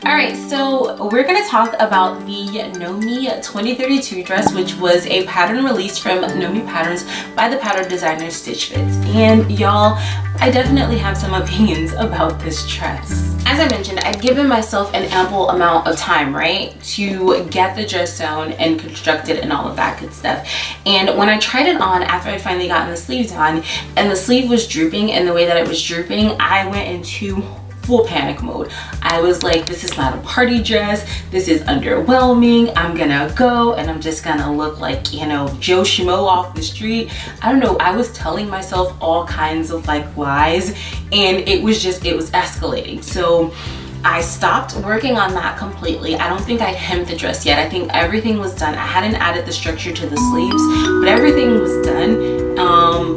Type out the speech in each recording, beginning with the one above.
Alright, so we're going to talk about the Nomi 2032 dress, which was a pattern released from Nomi Patterns by the pattern designer Stitch Fits. And y'all, I definitely have some opinions about this dress. As I mentioned, I'd given myself an ample amount of time, right, to get the dress sewn and constructed and all of that good stuff. And when I tried it on after I finally gotten the sleeves on and the sleeve was drooping, and the way that it was drooping, I went into full panic mode. I was like, this is not a party dress. This is underwhelming. I'm gonna go and I'm just gonna look like, you know, Joe Schmo off the street. I don't know. I was telling myself all kinds of like lies, and it was escalating. So I stopped working on that completely. I don't think I hemmed the dress yet. I think everything was done. I hadn't added the structure to the sleeves, but everything was done.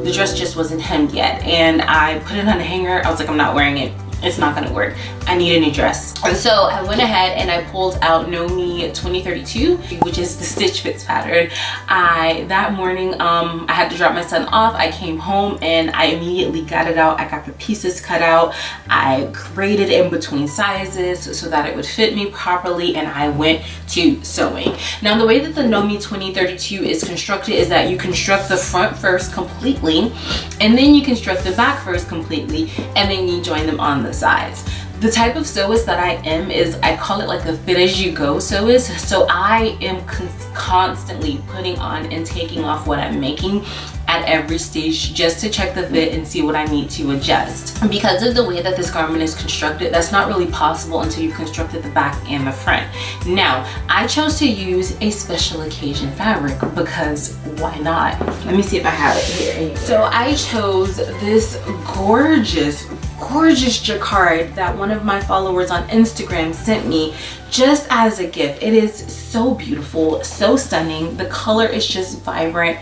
The dress just wasn't hemmed yet. And I put it on a hanger. I was like, I'm not wearing it. It's not gonna work. I need a new dress. And so I went ahead and I pulled out Nomi 2032, which is the Stitch Fits pattern. That morning, I had to drop my son off. I came home and I immediately got it out. I got the pieces cut out. I graded in between sizes so that it would fit me properly, and I went to sewing. Now, the way that the Nomi 2032 is constructed is that you construct the front first completely, and then you construct the back first completely, and then you join them on the sides. The type of sewist that I am is, I call it like a fit as you go sewist. So I am constantly putting on and taking off what I'm making at every stage just to check the fit and see what I need to adjust. Because of the way that this garment is constructed, that's not really possible until you've constructed the back and the front. Now, I chose to use a special occasion fabric because why not? Let me see if I have it here. So I chose this gorgeous jacquard that one of my followers on Instagram sent me just as a gift. It is so beautiful, so stunning. The color is just vibrant.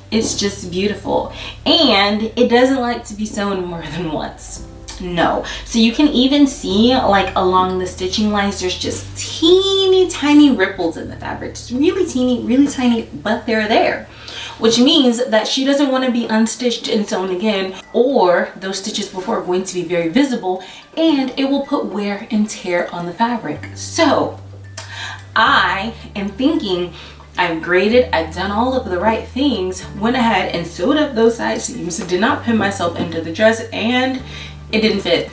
It's just beautiful, and it doesn't like to be sewn more than once. No. So you can even see like along the stitching lines, there's just teeny tiny ripples in the fabric. Just really teeny, really tiny, but they're there. Which means that she doesn't want to be unstitched and sewn again, or those stitches before are going to be very visible, and it will put wear and tear on the fabric. So I am thinking, I've graded, I've done all of the right things, went ahead and sewed up those side seams, did not pin myself into the dress, and it didn't fit.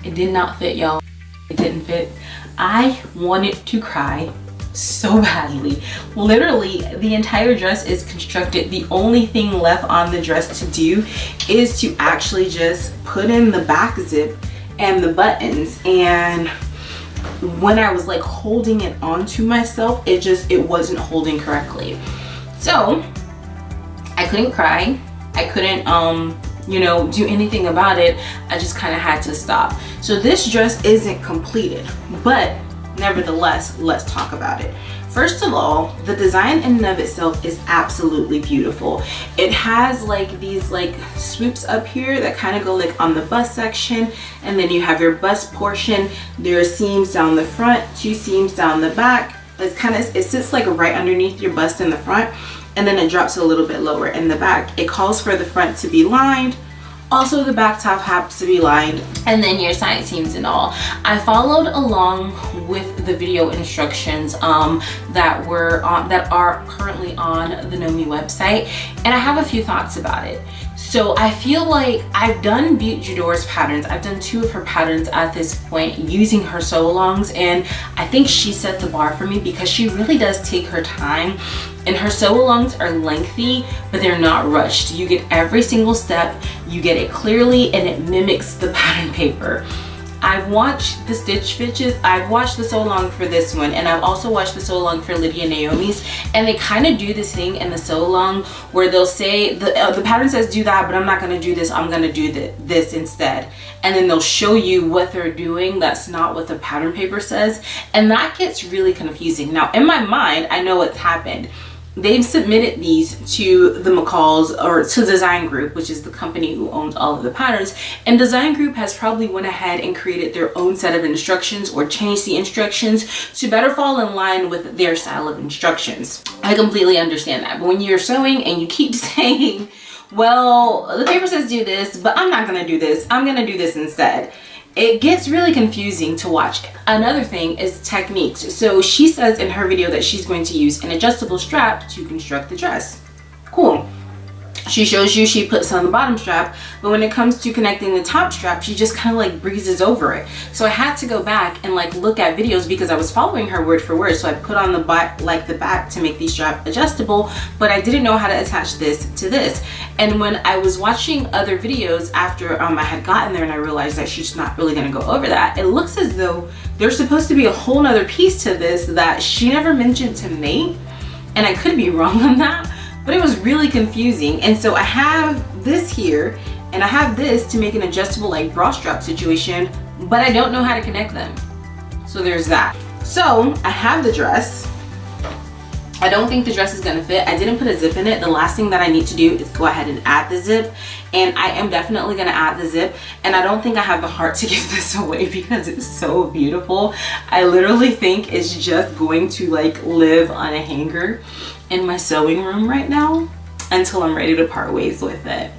It did not fit, y'all. It didn't fit. I wanted to cry so badly. Literally, the entire dress is constructed. The only thing left on the dress to do is to actually just put in the back zip and the buttons, and when I was like holding it onto myself, it wasn't holding correctly. So I couldn't cry. I couldn't you know, do anything about it. I just kind of had to stop. So this dress isn't completed, but nevertheless, let's talk about it. First of all, the design in and of itself is absolutely beautiful. It has like these like swoops up here that kind of go like on the bust section, and then you have your bust portion. There are seams down the front, 2 seams down the back. It sits like right underneath your bust in the front, and then it drops a little bit lower in the back. It calls for the front to be lined. Also, the back top has to be lined, and then your side seams and all. I followed along with the video instructions that are currently on the Nomi website, and I have a few thoughts about it. So I feel like I've done Butte Jador's patterns. I've done 2 of her patterns at this point using her sew-alongs, and I think she set the bar for me because she really does take her time, and her sew-alongs are lengthy, but they're not rushed. You get every single step, you get it clearly, and it mimics the pattern paper. I've watched the Stitch Fits, I've watched the sew-along for this one, and I've also watched the sew-along for Lydia Naomi's, and they kind of do this thing in the sew-along where they'll say, the pattern says do that, but I'm not going to do this, I'm going to do this instead. And then they'll show you what they're doing. That's not what the pattern paper says, and that gets really confusing. Now, in my mind, I know what's happened. They've submitted these to the McCalls, or to Design Group, which is the company who owns all of the patterns, and Design Group has probably went ahead and created their own set of instructions or changed the instructions to better fall in line with their style of instructions. I completely understand that, but when you're sewing and you keep saying, well, the paper says do this, but I'm not gonna do this, I'm gonna do this instead, it gets really confusing to watch. Another thing is techniques. So she says in her video that she's going to use an adjustable strap to construct the dress. Cool. She shows you she puts on the bottom strap, but when it comes to connecting the top strap, she just kind of like breezes over it. So I had to go back and like look at videos because I was following her word for word. So I put on the back to make the strap adjustable, but I didn't know how to attach this to this. And when I was watching other videos after I had gotten there and I realized that she's not really gonna go over that, it looks as though there's supposed to be a whole nother piece to this that she never mentioned to me. And I could be wrong on that, but it was really confusing. And so I have this here and I have this to make an adjustable like bra strap situation, but I don't know how to connect them. So there's that. So I have the dress. I don't think the dress is gonna fit. I didn't put a zip in it. The last thing that I need to do is go ahead and add the zip, and I am definitely gonna add the zip. And I don't think I have the heart to give this away because it's so beautiful. I literally think it's just going to like live on a hanger in my sewing room right now until I'm ready to part ways with it.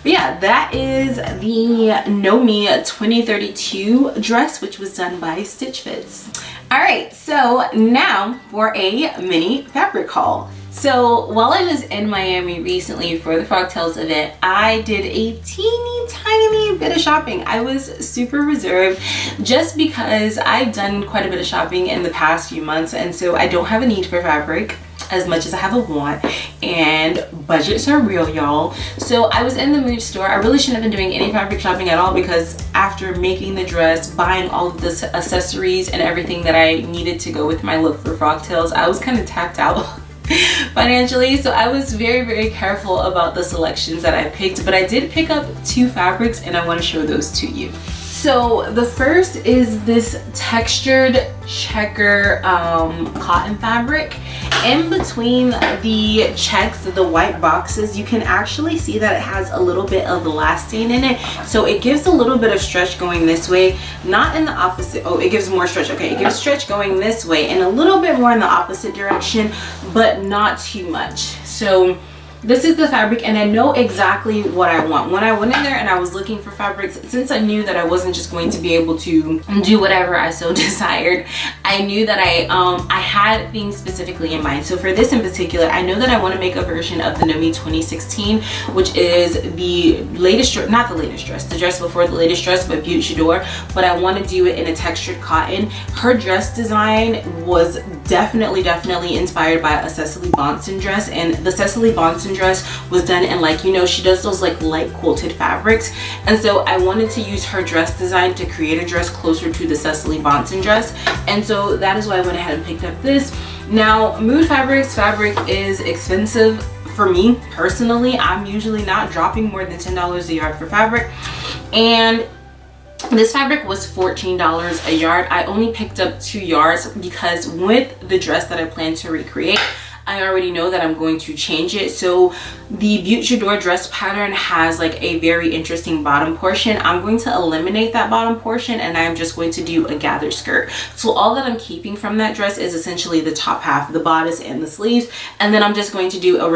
But yeah, that is the Nomi 2032 dress, which was done by Stitch Fits. All right, so now for a mini fabric haul. So while I was in Miami recently for the Frogtails event, I did a teeny tiny bit of shopping. I was super reserved just because I've done quite a bit of shopping in the past few months, and so I don't have a need for fabric as much as I have a want, and budgets are real, y'all. So I was in the Move store. I really shouldn't have been doing any fabric shopping at all because after making the dress, buying all of the accessories and everything that I needed to go with my look for Frogtails, I was kind of tapped out financially. So I was very, very careful about the selections that I picked, but I did pick up 2 fabrics and I want to show those to you. So the first is this textured checker cotton fabric. In between the checks, the white boxes, you can actually see that it has a little bit of elastane in it. So it gives a little bit of stretch going this way, not in the opposite. Oh, it gives more stretch. Okay, it gives stretch going this way and a little bit more in the opposite direction, but not too much. So this is the fabric, and I know exactly what I want. When I went in there and I was looking for fabrics, since I knew that I wasn't just going to be able to do whatever I so desired, I knew that I had things specifically in mind. So for this in particular, I know that I want to make a version of the Nomi 2016, which is the latest, not the latest dress, the dress before the latest dress, but Butte J'adore, but I want to do it in a textured cotton. Her dress design was definitely inspired by a Cecily Bonson dress, and the Cecily Bonson dress was done in, like, you know, she does those like light quilted fabrics, and so I wanted to use her dress design to create a dress closer to the Cecily Bonson dress, and so that is why I went ahead and picked up this. Now, Mood Fabrics fabric is expensive for me personally. I'm usually not dropping more than $10 a yard for fabric, and this fabric was $14 a yard. I only picked up 2 yards because with the dress that I plan to recreate, I already know that I'm going to change it. So the Butte J'adore dress pattern has like a very interesting bottom portion. I'm going to eliminate that bottom portion and I'm just going to do a gathered skirt. So all that I'm keeping from that dress is essentially the top half, the bodice and the sleeves, and then I'm just going to do a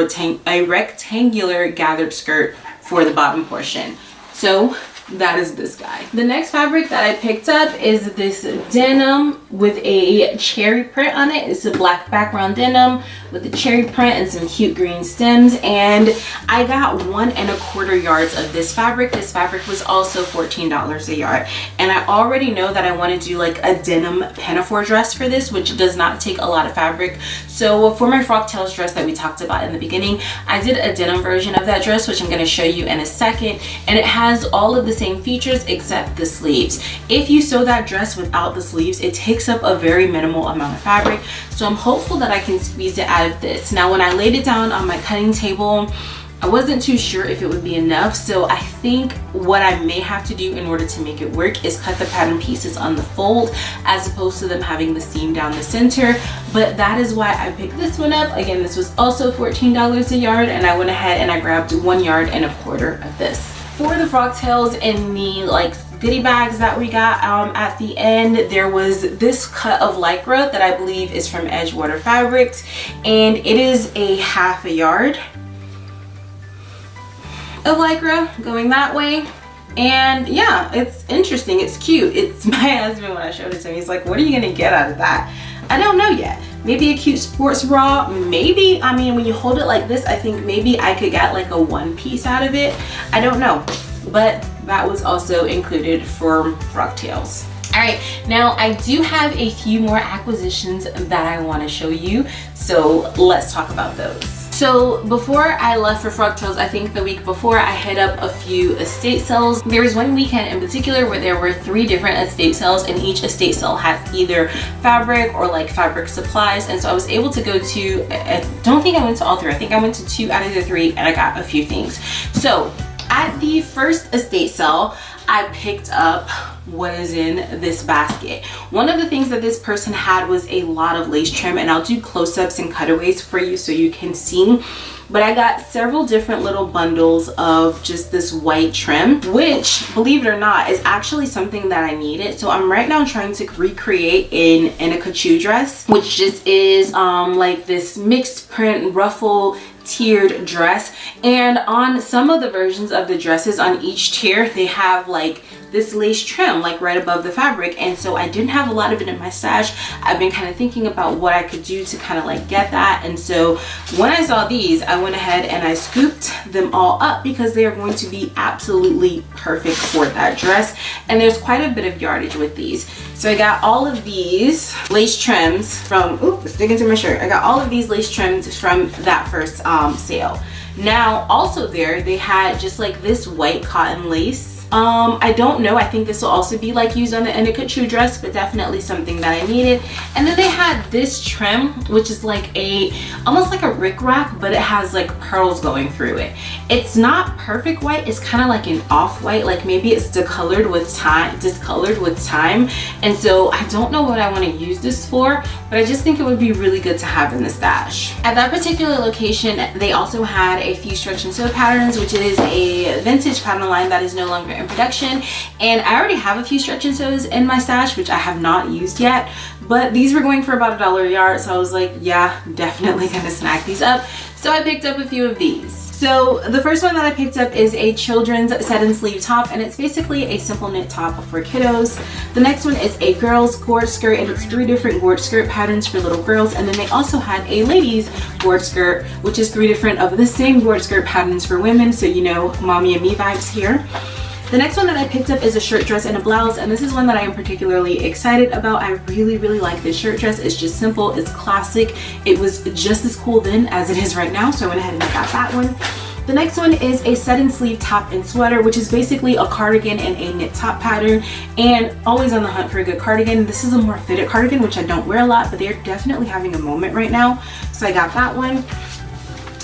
rectangular gathered skirt for the bottom portion. So that is this guy. The next fabric that I picked up is this denim with a cherry print on it. It's a black background denim with a cherry print and some cute green stems, and I got 1 1/4 yards of this fabric. This fabric was also $14 a yard, and I already know that I want to do like a denim pinafore dress for this, which does not take a lot of fabric. So for my Frogtails dress that we talked about in the beginning, I did a denim version of that dress, which I'm going to show you in a second, and it has all of the same features except the sleeves. If you sew that dress without the sleeves, it takes up a very minimal amount of fabric, so I'm hopeful that I can squeeze it out of this. Now, when I laid it down on my cutting table, I wasn't too sure if it would be enough, so I think what I may have to do in order to make it work is cut the pattern pieces on the fold as opposed to them having the seam down the center. But that is why I picked this one up. Again, this was also $14 a yard, and I went ahead and I grabbed 1 1/4 of this. For the Frogtails in the like goodie bags that we got at the end, there was this cut of Lycra that I believe is from Edgewater Fabrics, and it is a 1/2 yard of Lycra going that way. And yeah, it's interesting, it's cute. It's my husband, when I showed it to him, he's like, what are you gonna get out of that? I don't know yet. Maybe a cute sports bra, maybe. I mean, when you hold it like this, I think maybe I could get like a one piece out of it. I don't know, but that was also included for Frogtails. All right, now I do have a few more acquisitions that I want to show you, so let's talk about those. So before I left for Frogtails, I think the week before, I hit up a few estate sales. There was one weekend in particular where there were 3 different estate sales, and each estate sale had either fabric or like fabric supplies. And so I was able to go to, I don't think I went to all 3. I think I went to 2 out of the 3, and I got a few things. So at the first estate sale, I picked up what is in this basket. One of the things that this person had was a lot of lace trim, and I'll do close-ups and cutaways for you so you can see. But I got several different little bundles of just this white trim, which, believe it or not, is actually something that I needed. So I'm right now trying to recreate an Kachu dress, which just is like this mixed print ruffle tiered dress. And on some of the versions of the dresses, on each tier, they have like this lace trim like right above the fabric, and so I didn't have a lot of it in my stash. I've been kind of thinking about what I could do to kind of like get that, and so when I saw these, I went ahead and I scooped them all up because they are going to be absolutely perfect for that dress. And there's quite a bit of yardage with these. So I got all of these lace trims from, oops, it's sticking to my shirt. I got all of these lace trims from that first sale. Now also there, they had just like this white cotton lace. I don't know, I think this will also be like used on the Kachu dress, but definitely something that I needed. And then they had this trim, which is like almost like a rickrack, but it has like pearls going through it. It's not perfect white, it's kind of like an off-white, like maybe it's discolored with time. And so I don't know what I want to use this for, but I just think it would be really good to have in the stash. At that particular location, they also had a few stretch and sew patterns, which is a vintage pattern line that is no longer in production. And I already have a few stretch and sews in my stash, which I have not used yet, but these were going for about $1 a yard. So I was like, yeah, definitely gonna snag these up. So I picked up a few of these. So the first one that I picked up is a children's set-in sleeve top, and it's basically a simple knit top for kiddos. The next one is a girl's gorge skirt, and it's 3 different gorge skirt patterns for little girls. And then they also had a ladies gorge skirt, which is 3 different of the same gorge skirt patterns for women. So you know, mommy and me vibes here. The next one that I picked up is a shirt dress and a blouse, and this is one that I am particularly excited about. I really, really like this shirt dress. It's just simple, it's classic. It was just as cool then as it is right now, so I went ahead and I got that one. The next one is a set-in sleeve top and sweater, which is basically a cardigan and a knit top pattern, and always on the hunt for a good cardigan. This is a more fitted cardigan, which I don't wear a lot, but they're definitely having a moment right now, so I got that one.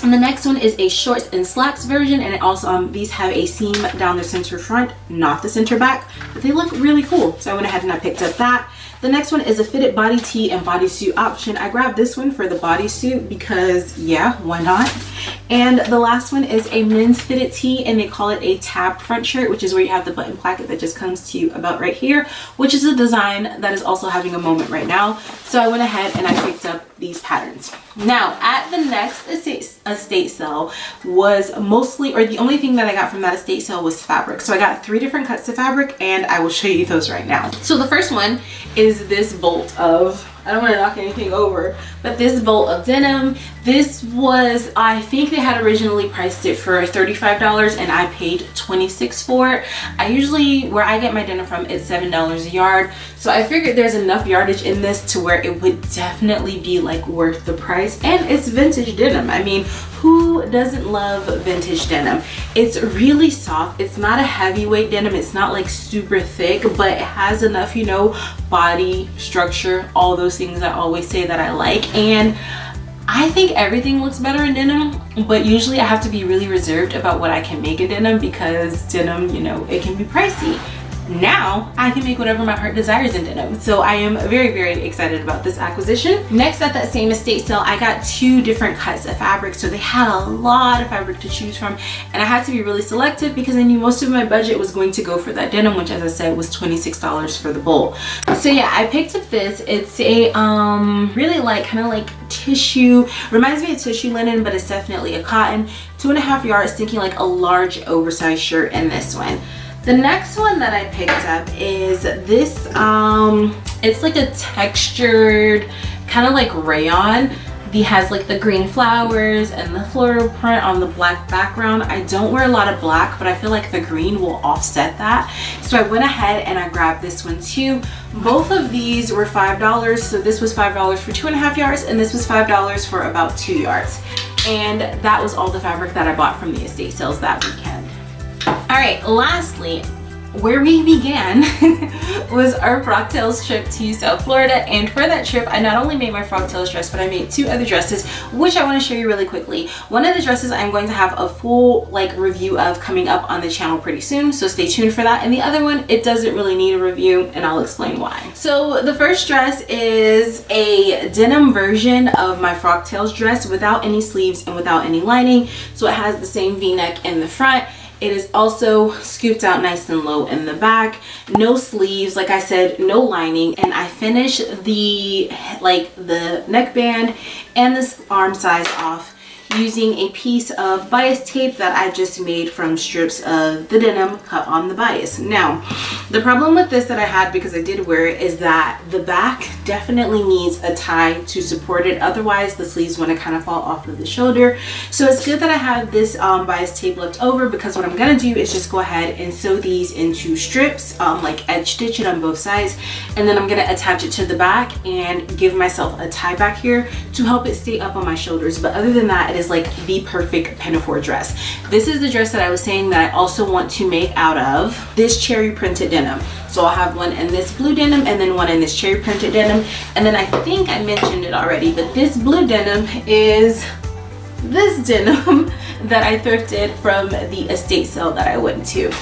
And the next one is a shorts and slacks version, and it also these have a seam down the center front, not the center back, but they look really cool, so I went ahead and I picked up that. The next one is a fitted body tee and bodysuit option. I grabbed this one for the bodysuit because, yeah, why not? And the last one is a men's fitted tee, and they call it a tab front shirt, which is where you have the button placket that just comes to you about right here, which is a design that is also having a moment right now. So I went ahead and I picked up these patterns. Now, at the next estate sale was mostly, or the only thing that I got from that estate sale was fabric. So I got 3 different cuts of fabric, and I will show you those right now. So the first one is this bolt of, I don't want to knock anything over, but this bolt of denim. This was, I think they had originally priced it for $35 and I paid $26 for it. I usually, where I get my denim from, it's $7 a yard. So I figured there's enough yardage in this to where it would definitely be like worth the price. And it's vintage denim. I mean, who doesn't love vintage denim? It's really soft. It's not a heavyweight denim. It's not like super thick, but it has enough, you know, body structure, all those things I always say that I like. And I think everything looks better in denim, but usually I have to be really reserved about what I can make in denim because denim, you know, it can be pricey. Now I can make whatever my heart desires in denim. So I am very, very excited about this acquisition. Next, at that same estate sale, I got 2 different cuts of fabric. So they had a lot of fabric to choose from, and I had to be really selective because I knew most of my budget was going to go for that denim, which, as I said, was $26 for the bolt. So yeah, I picked up this. It's a really like kind of like tissue, reminds me of tissue linen, but it's definitely a cotton. 2.5 yards, thinking like a large oversized shirt in this one. The next one that I picked up is this, it's like a textured kind of like rayon. It has like the green flowers and the floral print on the black background. I don't wear a lot of black, but I feel like the green will offset that. So I went ahead and I grabbed this one too. Both of these were $5. So this was $5 for 2.5 yards and this was $5 for about 2 yards. And that was all the fabric that I bought from the estate sales that weekend. All right, lastly, where we began was our Frocktails trip to South Florida. And for that trip, I not only made my Frocktails dress, but I made 2 other dresses, which I want to show you really quickly. One of the dresses I'm going to have a full review of coming up on the channel pretty soon, so stay tuned for that. And the other one, it doesn't really need a review, and I'll explain why. So the first dress is a denim version of my Frocktails dress without any sleeves and without any lining. So it has the same V-neck in the front. It is also scooped out nice and low in the back, no sleeves, like I said, no lining. And I finished the neckband and this arm size off using a piece of bias tape that I just made from strips of the denim cut on the bias. Now, the problem with this that I had, because I did wear it, is that the back definitely needs a tie to support it. Otherwise, the sleeves want to kind of fall off of the shoulder. So it's good that I have this bias tape left over, because what I'm going to do is just go ahead and sew these into strips, like edge stitch it on both sides. And then I'm going to attach it to the back and give myself a tie back here to help it stay up on my shoulders. But other than that, it is like the perfect pinafore dress. This is the dress that I was saying that I also want to make out of this cherry printed denim. So I'll have one in this blue denim and then one in this cherry printed denim. And then I think I mentioned it already, but this blue denim is this denim that I thrifted from the estate sale that I went to.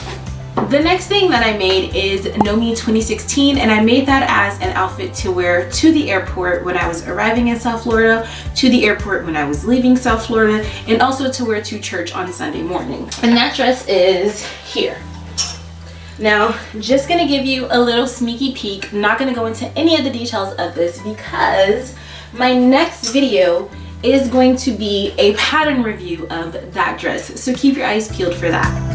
The next thing that I made is Nomi 2016, and I made that as an outfit to wear to the airport when I was arriving in South Florida, to the airport when I was leaving South Florida, and also to wear to church on Sunday morning. And that dress is here. Now, just gonna give you a little sneaky peek. I'm not gonna go into any of the details of this because my next video is going to be a pattern review of that dress. So keep your eyes peeled for that.